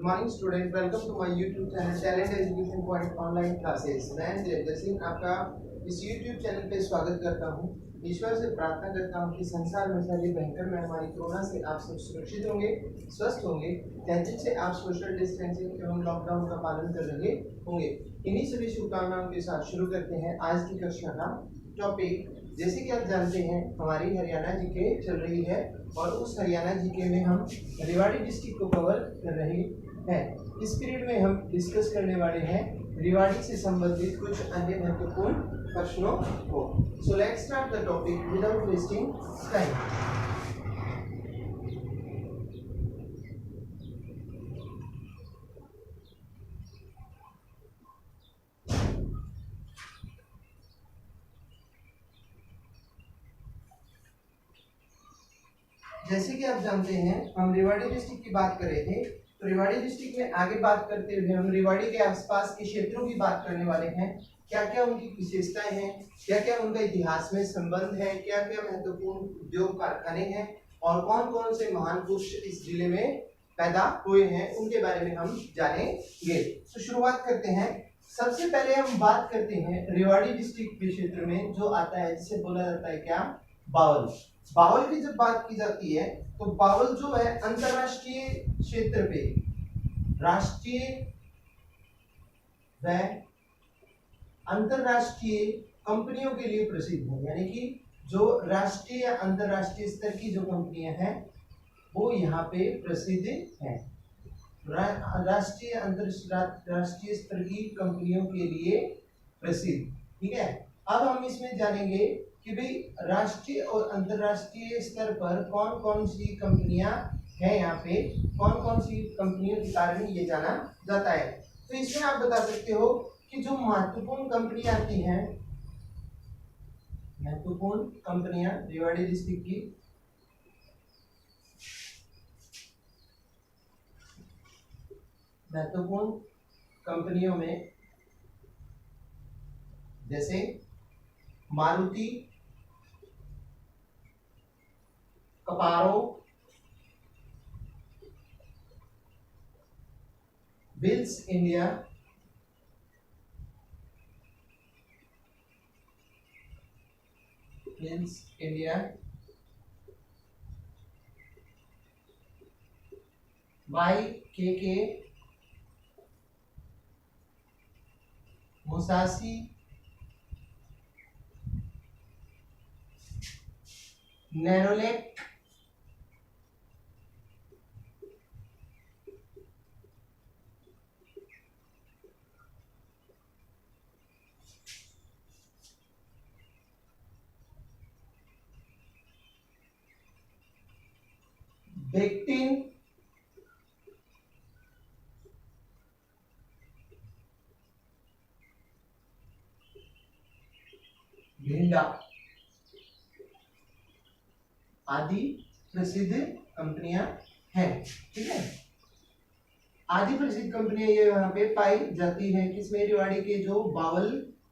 Morning student, welcome to my YouTube channel talent education point online classes. मैं देवेंद्र सिंह आपका इस YouTube channel पे स्वागत करता हूं। ईश्वर से प्रार्थना करता हूं कि संसार में फैली भयंकर महामारी कोरोना से आप सब सुरक्षित होंगे, स्वस्थ होंगे, तैंतीस से आप सोशल डिस्टेंसिंग एवं लॉकडाउन का पालन कर रहे होंगे। इन्हीं सभी शुभकामनाओं के साथ शुरू करते हैं आज की कक्षा का टॉपिक। जैसे कि आप जानते हैं हमारी हरियाणा जीके चल रही है और उस हरियाणा जीके में हम रेवाड़ी डिस्ट्रिक्ट को कवर कर रहे हैं। इस पीरियड में हम डिस्कस करने वाले हैं रेवाड़ी से संबंधित कुछ अन्य महत्वपूर्ण प्रश्नों को। So let's start the topic without wasting time. जैसे कि आप जानते हैं हम रेवाड़ी डिस्ट्रिक्ट की बात कर रहे थे, तो रेवाड़ी डिस्ट्रिक्ट में आगे बात करते हुए हम रेवाड़ी के आसपास के क्षेत्रों की बात करने वाले हैं। क्या क्या उनकी विशेषताएं हैं, क्या क्या उनका इतिहास में संबंध है, क्या क्या महत्वपूर्ण उद्योग कारखाने हैं और कौन कौन से महान पुरुष इस जिले में पैदा हुए हैं, उनके बारे में हम जानेंगे। तो शुरुआत करते हैं। सबसे पहले हम बात करते हैं रेवाड़ी डिस्ट्रिक्ट के क्षेत्र में जो आता है, जिसे बोला जाता है क्या, बावल। बावल की जब बात की जाती है तो बावल जो है अंतरराष्ट्रीय क्षेत्र पे राष्ट्रीय व अंतरराष्ट्रीय कंपनियों के लिए प्रसिद्ध है। यानी कि जो राष्ट्रीय या अंतरराष्ट्रीय स्तर की जो कंपनियां हैं वो यहाँ पे प्रसिद्ध हैं। राष्ट्रीय अंतरराष्ट्रीय स्तर की कंपनियों के लिए प्रसिद्ध। ठीक है, अब हम इसमें जानेंगे कि भाई राष्ट्रीय और अंतरराष्ट्रीय स्तर पर कौन कौन सी कंपनियां हैं, यहाँ पे कौन कौन सी कंपनियों के कारण ये जाना जाता है। तो इसमें आप बता सकते हो कि जो महत्वपूर्ण कंपनियां आती हैं, महत्वपूर्ण कंपनियां रेवाड़ी डिस्ट्रिक्ट की, महत्वपूर्ण कंपनियों में जैसे मारुति, कपारो, बिल्स इंडिया, YKK, मुसासी, नेरोलेक, बेक्टिन, भिंडा आदि प्रसिद्ध कंपनियां हैं। ठीक है, आदि प्रसिद्ध कंपनियां ये यहाँ पे पाई जाती है किसमें, रेवाड़ी के जो बावल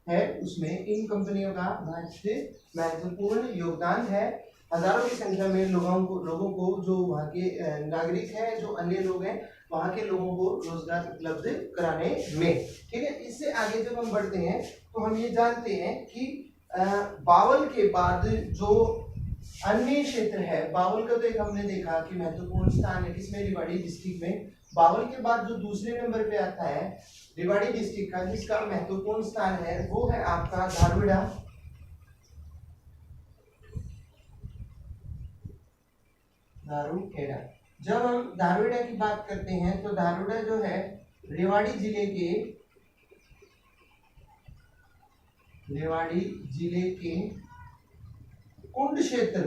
है उसमें इन कंपनियों का महत्वपूर्ण योगदान है। हजारों की संख्या में लोगों को जो वहाँ के नागरिक हैं, जो अन्य लोग हैं, वहाँ के लोगों को रोजगार उपलब्ध कराने में। ठीक है, इससे आगे जब हम बढ़ते हैं तो हम ये जानते हैं कि बावल के बाद जो अन्य क्षेत्र है, बावल का तो एक हमने देखा कि महत्वपूर्ण स्थान है किसमें, रेवाड़ी डिस्ट्रिक्ट में। बावल के बाद जो दूसरे नंबर पे आता है रेवाड़ी डिस्ट्रिक्ट का जिसका महत्वपूर्ण स्थान है वो है आपका धारूड़ा। धारूखेड़ा। जब हम धारूड़ा की बात करते हैं तो धारूड़ा जो है रेवाड़ी जिले के कुंड क्षेत्र,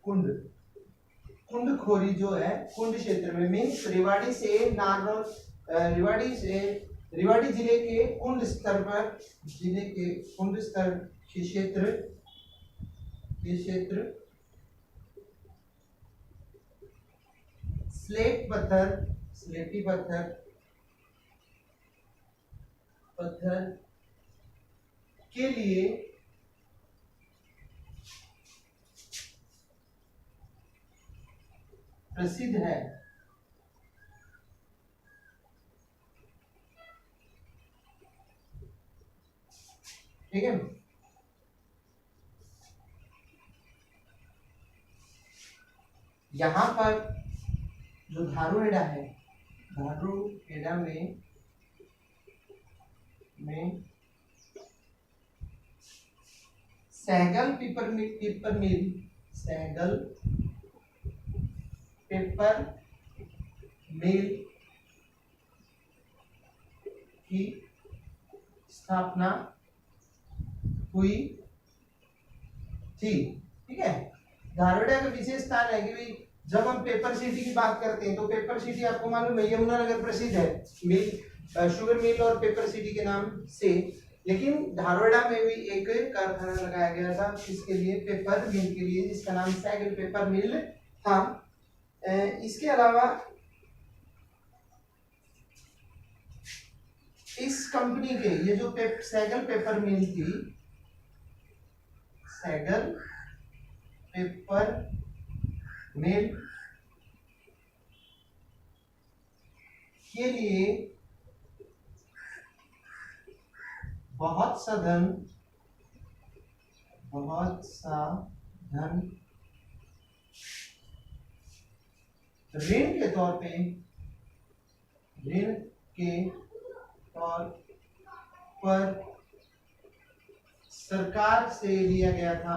कुंड खोरी जो है कुंड क्षेत्र में, मीन्स रेवाड़ी जिले के कुंड स्तर पर, जिले के कुंड स्तर के क्षेत्र स्लेटी पत्थर के लिए प्रसिद्ध है। ठीक है। यहाँ पर जो धारूहेड़ा है, धारूहेड़ा में सहगल पेपर मिल सहगल पेपर मिल की स्थापना हुई थी। ठीक है, धारूहेड़ा का विशेष स्थान है कि भाई जब हम पेपर सिटी की बात करते हैं तो पेपर सिटी आपको मालूम है यमुनानगर प्रसिद्ध है मिल, शुगर मिल और पेपर सिटी के नाम से। लेकिन धारूहेड़ा में भी एक कारखाना लगाया गया था किसके लिए, पेपर मिल के लिए, जिसका नाम सहगल पेपर मिल था। इसके अलावा इस कंपनी के ये जो सहगल पेपर मिल थी, सहगल पेपर मिल के लिए बहुत सा धन ऋण के तौर पर सरकार से लिया गया था,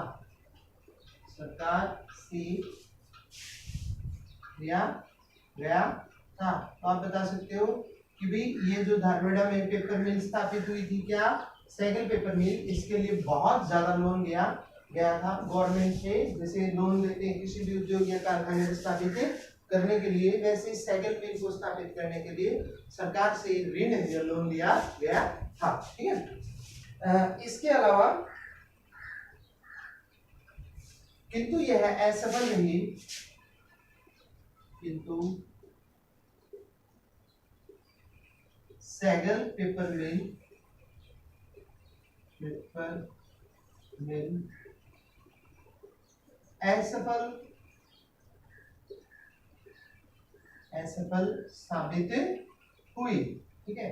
तो आप बता सकते हो कि भाई ये जो धारूहेड़ा में पेपर मिल स्थापित हुई थी, क्या सहगल पेपर मिल, इसके लिए बहुत ज्यादा लोन गया था गवर्नमेंट से। जैसे लोन लेते हैं किसी भी उद्योग या कारखाने को स्थापित करने के लिए, वैसे सहगल मिल को स्थापित करने के लिए सरकार से ऋण या लोन लिया गया था। ठीक है, इसके अलावा किंतु यह असफल रही, किंतु सहगल पेपर मिल असफल साबित हुई। ठीक है,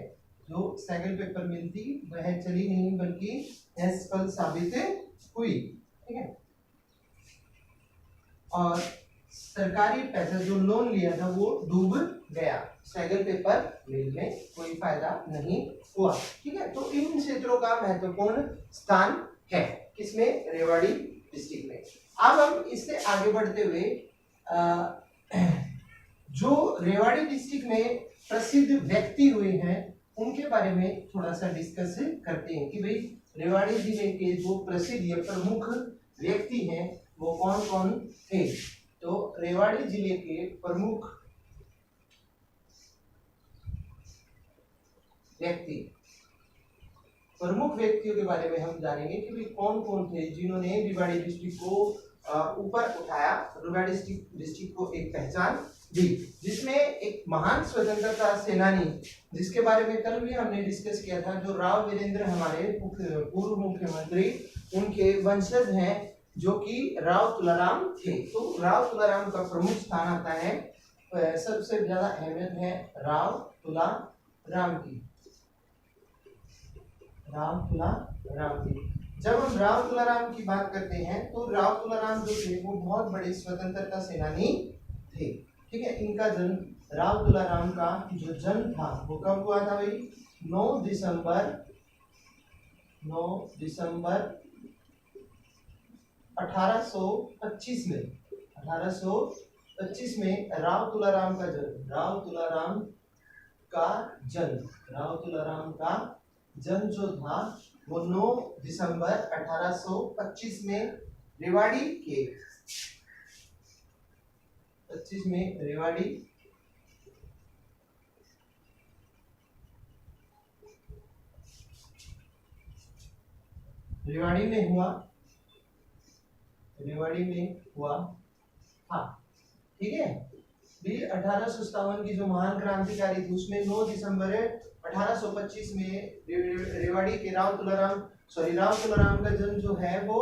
जो सहगल पेपर मिल थी वह चली नहीं बल्कि असफल साबित हुई। ठीक है, और सरकारी पैसा जो लोन लिया था वो डूब गया, सहगल पेपर मिल में कोई फायदा नहीं हुआ। ठीक है, तो इन क्षेत्रों का महत्वपूर्ण स्थान है किसमें, रेवाड़ी डिस्ट्रिक्ट में। अब हम इससे आगे बढ़ते हुए जो रेवाड़ी डिस्ट्रिक्ट में प्रसिद्ध व्यक्ति हुए हैं उनके बारे में थोड़ा सा डिस्कस करते हैं कि भाई रेवाड़ी जिले के जो प्रसिद्ध या प्रमुख व्यक्ति हैं वो कौन कौन थे। तो रेवाड़ी जिले के प्रमुख व्यक्तियों के बारे में हम जानेंगे कि भाई कौन कौन थे जिन्होंने रेवाड़ी डिस्ट्रिक्ट को ऊपर उठाया, रेवाड़ी डिस्ट्रिक्ट को एक पहचान दी, जिसमें एक महान स्वतंत्रता सेनानी जिसके बारे में कल भी हमने डिस्कस किया था, जो राव वीरेंद्र हमारे पूर्व मुख्यमंत्री, उनके वंशज हैं जो कि राव तुलाराम थे। तो राव तुलाराम का प्रमुख स्थान आता है, सबसे ज्यादा अहमियत है राव तुलाराम की। जब हम राव तुलाराम की बात करते हैं तो राव तुलाराम जो थे वो बहुत बड़े स्वतंत्रता सेनानी थे। ठीक है, इनका जन्म, राव तुलाराम का जो जन्म था वो कब हुआ था भाई, 9 दिसंबर 1825 में राव तुलाराम का जन्म जो था वो 9 दिसंबर 1825 में रेवाड़ी में हुआ था। ठीक है, 1857 की जो महान क्रांतिकारी थी उसमें 9 दिसंबर 1825 में रेवाड़ी के राव तुलाराम का जन्म जो है वो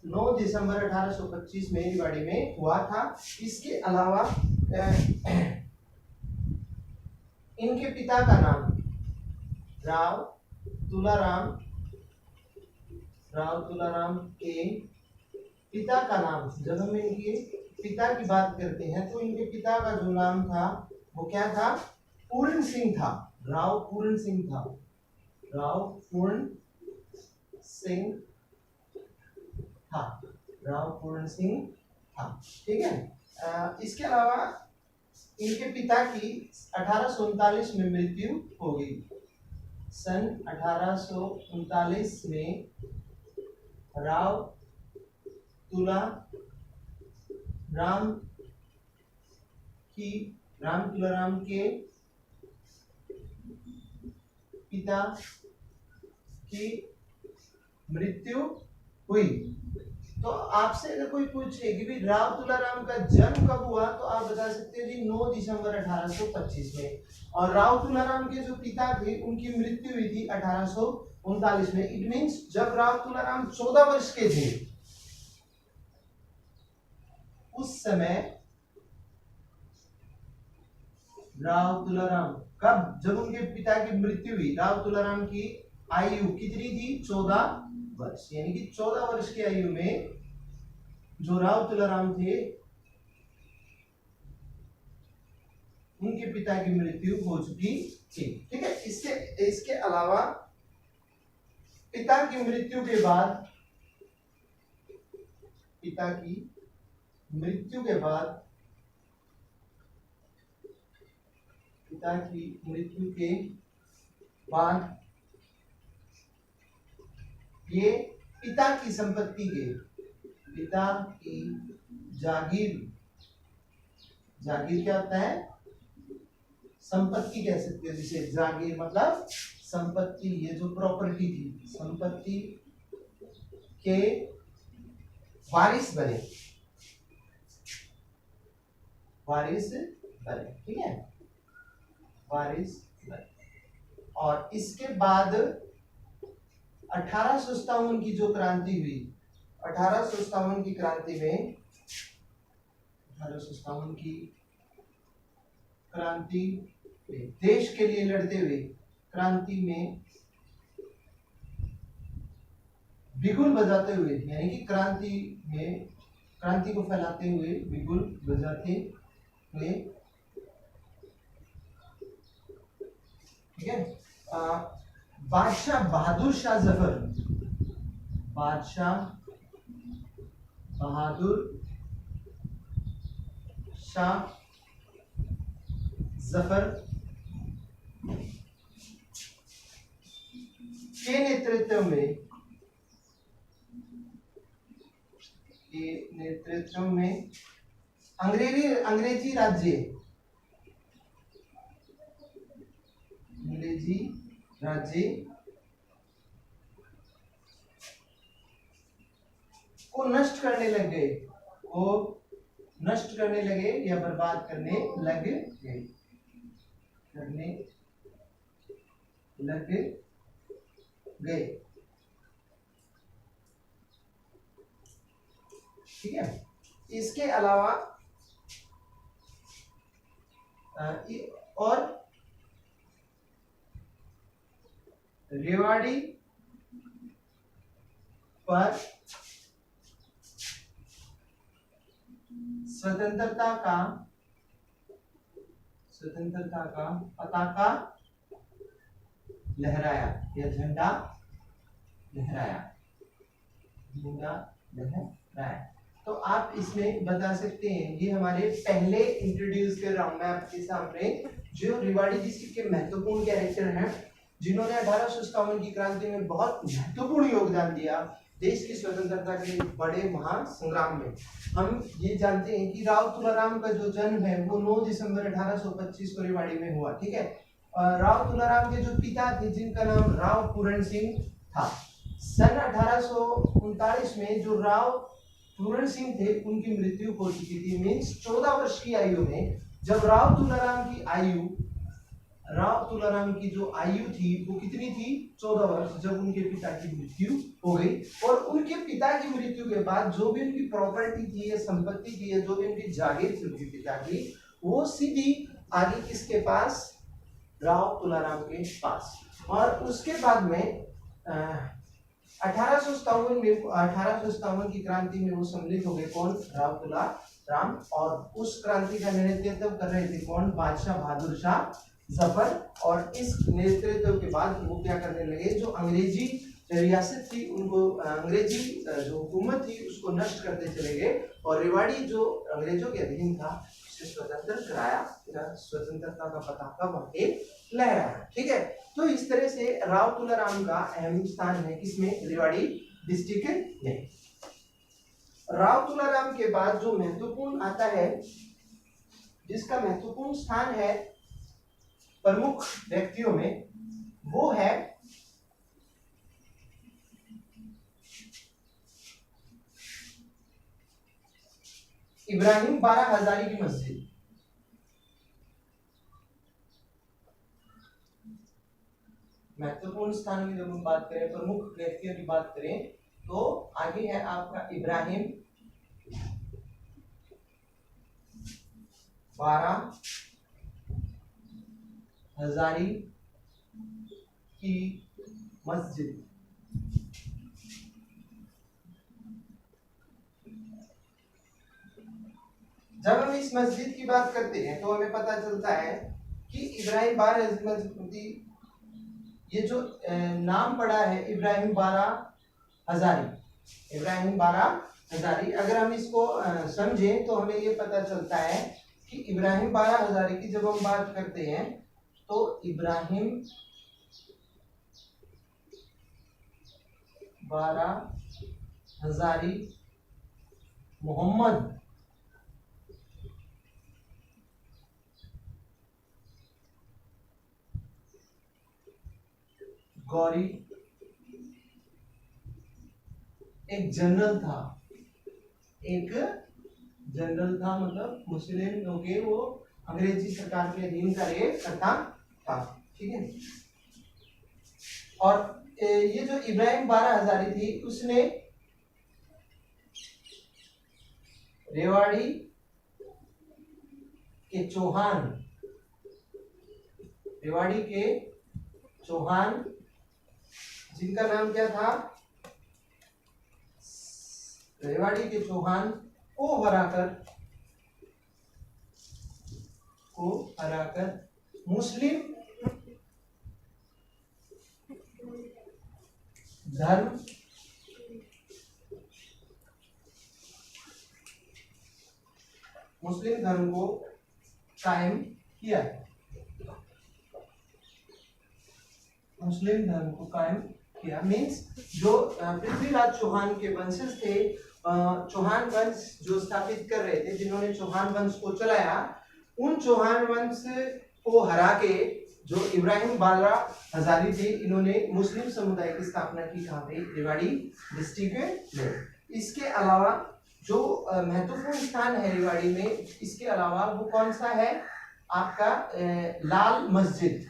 9 दिसंबर 1825 में रेवाड़ी में हुआ था। इसके अलावा इनके पिता का नाम राव तुलाराम राव तुलाराम के पिता का नाम, जब हम इनके पिता की बात करते हैं तो इनके पिता का जो नाम था वो क्या था? पूर्ण सिंह था, राव पूर्ण सिंह था, राव पूर्ण सिंह था, राव पूर्ण सिंह था। ठीक है। इसके अलावा इनके पिता की 1839 में मृत्यु हो गई। सन 1839 में राव तुलाराम के पिता की मृत्यु हुई। तो आपसे अगर कोई पूछे कि भी राव तुलाराम का जन्म कब हुआ तो आप बता सकते हैं जी 9 दिसंबर 1825 में, और राव तुलाराम के जो पिता थे उनकी मृत्यु हुई थी 1839 में। इट मींस जब राव तुलाराम 14 वर्ष के थे उस समय राव तुलाराम कब, जब उनके पिता की मृत्यु हुई, राव तुलाराम की आयु कितनी थी? 14 वर्ष। यानी कि 14 वर्ष की आयु में जो राव तुलाराम थे उनके पिता की मृत्यु हो चुकी थी। ठीक है। इसके अलावा पिता की मृत्यु के बाद ये पिता की संपत्ति के, पिता की जागीर क्या होता है? संपत्ति कह सकते हैं जिसे, जागीर मतलब संपत्ति, ये जो प्रॉपर्टी थी, संपत्ति के वारिस बने, ठीक है, वारिस बने। और इसके बाद 1857 की जो क्रांति हुई, 1857 की क्रांति में, 1857 की क्रांति में देश के लिए लड़ते हुए क्रांति में बिगुल बजाते हुए, यानी कि क्रांति को फैलाते हुए बिगुल बजाते हुए, ठीक है, बादशाह बहादुर शाह जफर के नेतृत्व में अंग्रेजी राज्य को नष्ट करने लगे या बर्बाद करने लग गए। ठीक है। इसके अलावा और रेवाड़ी पर स्वतंत्रता का पताका लहराया या झंडा लहराया। तो आप इसमें बता सकते हैं, ये हमारे पहले इंट्रोड्यूस कर रहा हूं मैं आपके सामने, जो रेवाड़ी डिस्ट्रिक्ट के महत्वपूर्ण कैरेक्टर हैं जिन्होंने 1857 की क्रांति में बहुत महत्वपूर्ण योगदान दिया देश की स्वतंत्रता के बड़े महासंग्राम में। हम ये जानते हैं कि राव तुलाराम का जो जन्म है वो 9 दिसंबर 1825 को रेवाड़ी में हुआ। ठीक है। राव तुलाराम के जो पिता थे जिनका नाम राव पूर्ण सिंह था, सन 1839 में जो राव पूर्ण सिंह थे उनकी मृत्यु हो चुकी थी। मीन्स 14 वर्ष की आयु में जब राव तुलाराम की जो आयु थी वो कितनी थी? 14 वर्ष, जब उनके पिता की मृत्यु हो गई। और उनके पिता की मृत्यु के बाद जो भी उनकी प्रॉपर्टी थी या संपत्ति थी या जो भी उनकी जागीर थी उनके पिता की, वो सीधी आगे किसके पास? राव तुलाराम के पास। और उसके बाद में 1857 की क्रांति में वो सम्मिलित हो गए। कौन? राव तुलाराम। और उस क्रांति का नेतृत्व कर रहे थे कौन? बादशाह बहादुर शाह जफर। और इस नेतृत्व के बाद वो क्या करने लगे, जो अंग्रेजी रियासत थी उनको, अंग्रेजी जो हुकूमत थी उसको नष्ट करते चले गए और रेवाड़ी जो अंग्रेजों के अधीन था उसे स्वतंत्र कराया। स्वतंत्रता का पताका वहां पे लहराया। ठीक है, तो इस तरह से राव तुलाराम का अहम स्थान है किसमें? रेवाड़ी डिस्ट्रिक्ट में। राव तुलाराम के बाद जो महत्वपूर्ण आता है, जिसका महत्वपूर्ण स्थान है प्रमुख व्यक्तियों में, वो है इब्राहिम बारह हजारी की मस्जिद। महत्वपूर्ण स्थान की जब हम बात करें, प्रमुख व्यक्तियों की बात करें, तो आगे है आपका इब्राहिम बारह हजारी की मस्जिद। जब हम इस मस्जिद की बात करते हैं तो हमें पता चलता है कि इब्राहिम बारह मस्जिद, ये जो नाम पड़ा है इब्राहिम बारह हजारी, इब्राहिम बारह हजारी, अगर हम इसको समझें तो हमें ये पता चलता है कि इब्राहिम बारह हजारी की जब हम बात करते हैं तो इब्राहिम बारह हजारी मोहम्मद गौरी एक जनरल था, एक जनरल था, मतलब मुस्लिम लोगों के वो अंग्रेजी सरकार के अधीन का एक करता था। ठीक है, और ये जो इब्राहिम बारह हजारी थी उसने रेवाड़ी के चौहान, रेवाड़ी के चौहान जिनका नाम क्या था? रेवाड़ी के चौहान को हराकर मुस्लिम धर्म को कायम किया। मुस्लिम धर्म को कायम किया मीन्स जो पृथ्वीराज चौहान के वंशज थे, चौहान वंश जो स्थापित कर रहे थे, जिन्होंने चौहान वंश को चलाया, उन चौहान वंश को हरा के जो इब्राहिम बारह हजारी थे, इन्होंने मुस्लिम समुदाय की स्थापना की। कहाँ पे? रेवाड़ी डिस्ट्रिक्ट में। इसके अलावा जो महत्वपूर्ण स्थान है रेवाड़ी में, इसके अलावा वो कौन सा है आपका? लाल मस्जिद।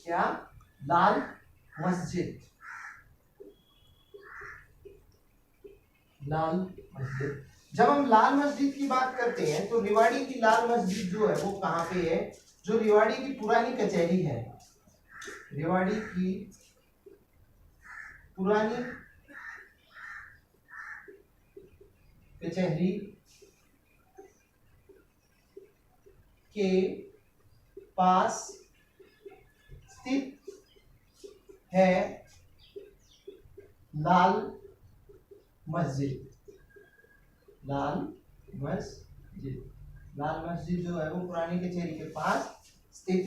क्या? लाल मस्जिद। लाल मस्जिद। जब हम लाल मस्जिद की बात करते हैं तो रेवाड़ी की लाल मस्जिद जो है वो कहाँ पे है? जो रेवाड़ी की पुरानी कचहरी है, रेवाड़ी की पुरानी कचहरी के पास स्थित है लाल मस्जिद। लाल मस्जिद, लाल मस्जिद जो है वो पुरानी कचहरी के पास स्थित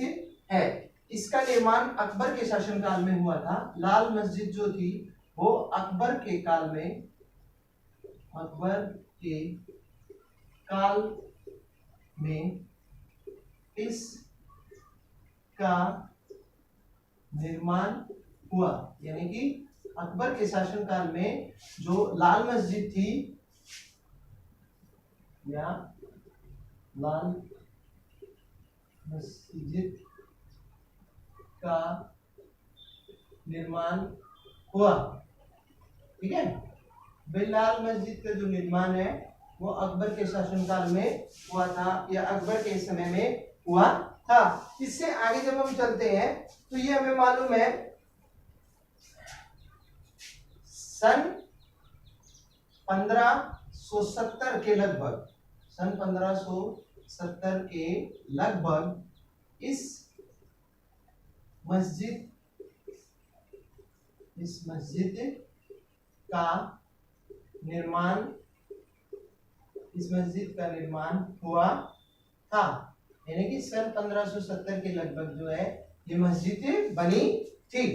है। इसका निर्माण अकबर के शासनकाल में हुआ था। लाल मस्जिद जो थी वो अकबर के काल में, अकबर के काल में इस का निर्माण हुआ। यानी कि अकबर के शासनकाल में जो लाल मस्जिद थी, या लाल मस्जिद का निर्माण हुआ। ठीक है, लाल मस्जिद का जो निर्माण है वो अकबर के शासनकाल में हुआ था, या अकबर के समय में हुआ था। इससे आगे जब हम चलते हैं तो ये हमें मालूम है सन 1570 के लगभग, सन 1570 के लगभग इस मस्जिद का निर्माण हुआ था। यानी कि सन 1570 के लगभग जो है ये मस्जिद बनी थी।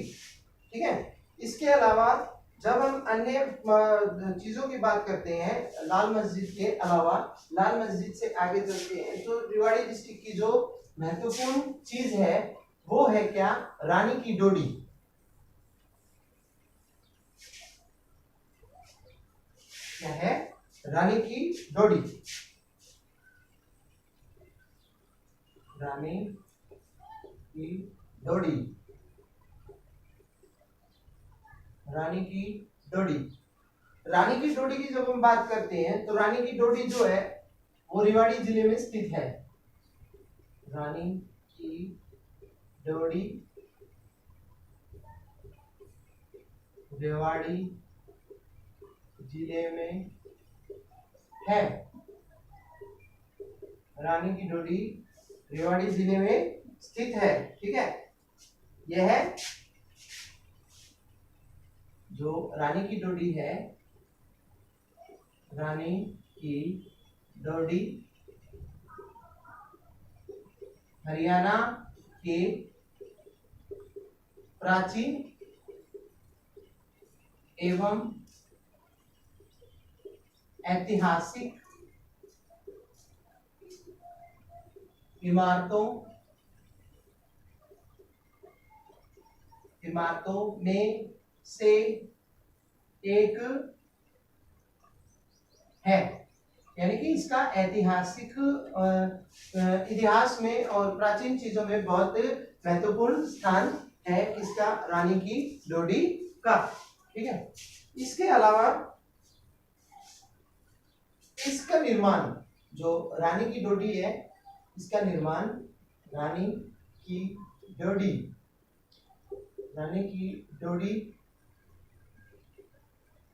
ठीक है। इसके अलावा जब हम अन्य चीजों की बात करते हैं लाल मस्जिद के अलावा, लाल मस्जिद से आगे चलते हैं तो रेवाड़ी डिस्ट्रिक्ट की जो महत्वपूर्ण चीज है वो है क्या, रानी की डोडी। क्या है, रानी की डोडी। रानी की डोडी, रानी की डोडी। रानी की डोडी की जब हम बात करते हैं तो रानी की डोडी जो है वो रेवाड़ी जिले में स्थित है। रानी की डोडी रेवाड़ी जिले में है। रानी की डोडी रेवाड़ी जिले में स्थित है। ठीक है। यह जो रानी की डोडी है, रानी की डोडी हरियाणा के प्राचीन एवं ऐतिहासिक इमारतों में से एक है। यानी कि इसका ऐतिहासिक इतिहास में और प्राचीन चीजों में बहुत महत्वपूर्ण स्थान है किसका, रानी की डोडी का। ठीक है। इसके अलावा इसका निर्माण, जो रानी की डोडी है इसका निर्माण, रानी की डोडी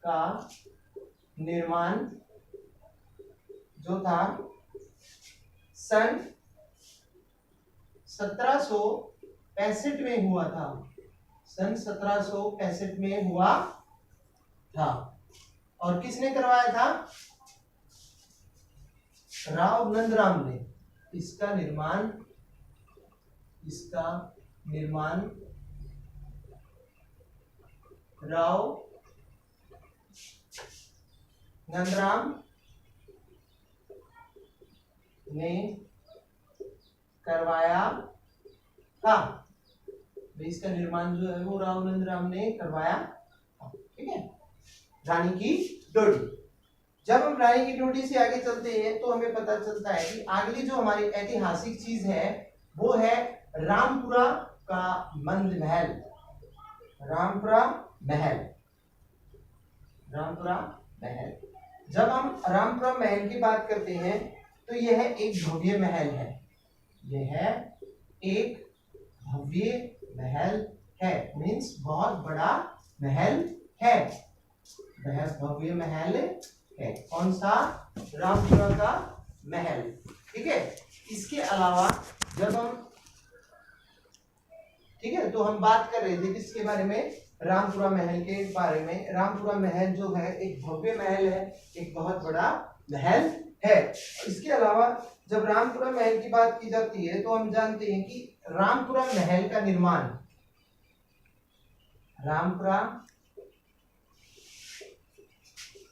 का निर्माण जो था सन 1765 में हुआ था। सन 1765 में हुआ था। और किसने करवाया था, राव नंदराम ने। इसका निर्माण राव नंदराम ने करवाया था। इसका निर्माण जो है वो राव नंदराम ने करवाया था। ठीक है। रानी की डोडी। जब हम रानी की डोडी से आगे चलते हैं तो हमें पता चलता है कि अगली जो हमारी ऐतिहासिक चीज है वो है रामपुरा का मंद महल। रामपुरा महल। जब हम रामपुरा महल की बात करते हैं तो यह एक भव्य महल है। मीन्स बहुत बड़ा महल है। भव्य महल है। कौन सा, रामपुरा का महल। ठीक है। इसके अलावा जब हम, ठीक है, तो हम बात कर रहे थे किसके बारे में, रामपुरा महल के बारे में। रामपुरा महल जो है एक भव्य महल है, एक बहुत बड़ा महल है। इसके अलावा जब रामपुरा महल की बात की जाती है तो हम जानते हैं कि रामपुरा महल का निर्माण, रामपुरा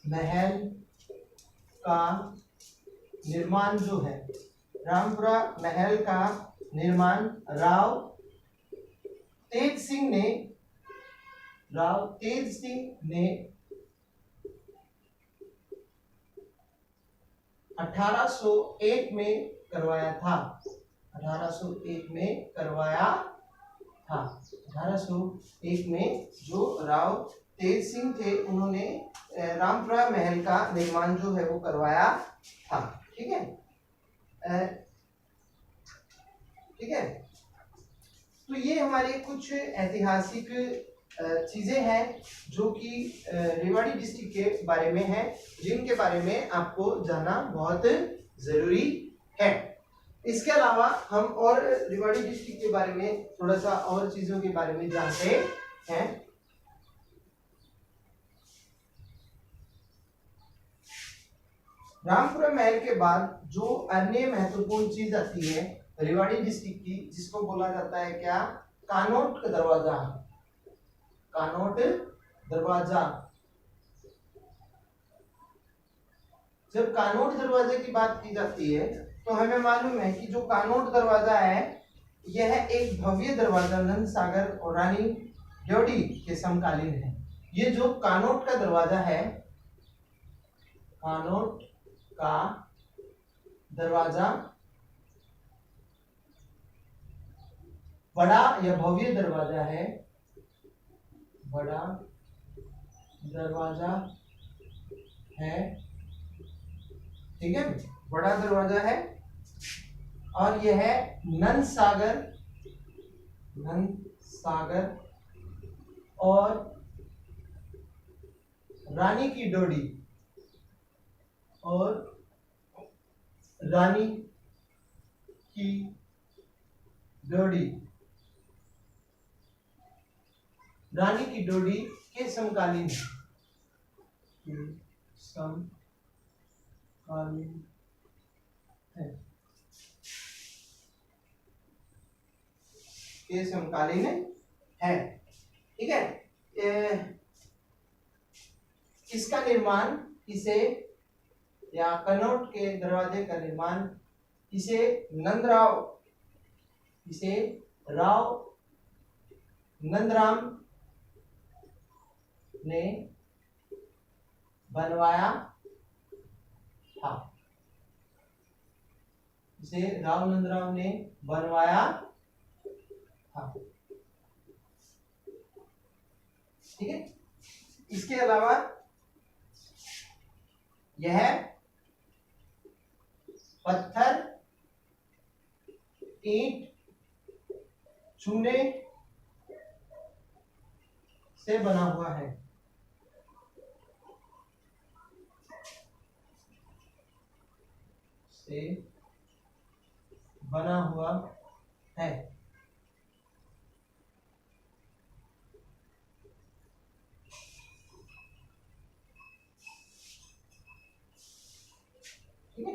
महल का निर्माण जो है, रामपुरा महल का निर्माण राव तेज सिंह ने 1801 में करवाया था। 1801 में जो राव तेज सिंह थे उन्होंने रामपुरा महल का निर्माण जो है वो करवाया था। ठीक है। ठीक है। तो ये हमारे कुछ ऐतिहासिक चीजें हैं जो कि रेवाड़ी डिस्ट्रिक्ट के बारे में है, जिनके बारे में आपको जानना बहुत जरूरी है। इसके अलावा हम और रेवाड़ी डिस्ट्रिक्ट के बारे में थोड़ा सा और चीजों के बारे में जानते हैं। रामपुरा महल के बाद जो अन्य महत्वपूर्ण चीज आती है रेवाड़ी डिस्ट्रिक्ट की, जिसको बोला जाता है क्या, कानोट दरवाजा। कानोट दरवाजा। जब कानोट दरवाजे की बात की जाती है तो हमें मालूम है कि जो कानोट दरवाजा है यह एक भव्य दरवाजा नंद सागर और रानी ड्योढ़ी के समकालीन है। ये जो कानोट का दरवाजा है, कानोट का दरवाजा बड़ा या भव्य दरवाजा है, बड़ा दरवाजा है, ठीक है, बड़ा दरवाजा है। और यह है नंद सागर और रानी की ड्योढ़ी और रानी की ड्योढ़ी, रानी की ड्योढ़ी के समकालीन है, के समकालीन है, ठीक है। इसका निर्माण इसे या कनौट के दरवाजे का निर्माण इसे नंदराम ने बनवाया था। इसे राव नंदराम ने बनवाया था, ठीक है। इसके अलावा यह पत्थर, ईंट, चूने से बना हुआ है, से बना हुआ है। ठीक है,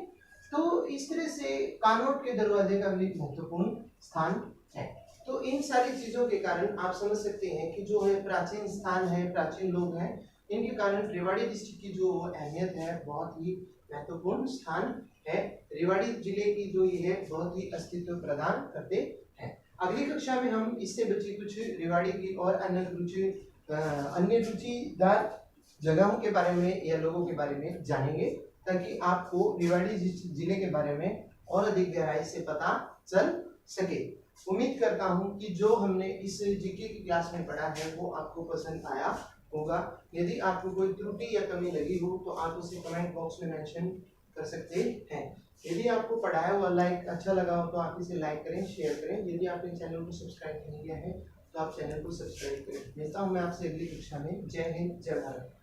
तो इस तरह से कानोट के दरवाजे का भी महत्वपूर्ण स्थान है। तो इन सारी चीजों के कारण आप समझ सकते हैं कि जो है प्राचीन स्थान है, प्राचीन लोग हैं, इनके कारण रेवाड़ी डिस्ट्रिक्ट की जो अहमियत है बहुत ही महत्वपूर्ण स्थान है। रेवाड़ी जिले की जो ये है बहुत ही अस्तित्व प्रदान करते हैं। अगली कक्षा में हम इससे बची कुछ रेवाड़ी की और अन्य रुचिदार जगहों के बारे में या लोगों के बारे में जानेंगे, ताकि आपको रेवाड़ी जिले के बारे में और अधिक गहराई से पता चल सके। उम्मीद करता हूं कि जो हमने इस जीके की क्लास में पढ़ा है वो आपको पसंद आया होगा। यदि आपको कोई त्रुटि या कमी लगी हो तो आप उसे कमेंट बॉक्स में मेंशन कर सकते हैं। यदि आपको पढ़ाया हुआ अच्छा लगा हो तो आप इसे लाइक करें, शेयर करें। यदि आपने चैनल को सब्सक्राइब नहीं किया है तो आप चैनल को सब्सक्राइब करें। मिलता हूं मैं आपसे अगली कक्षा में। जय हिंद, जय भारत।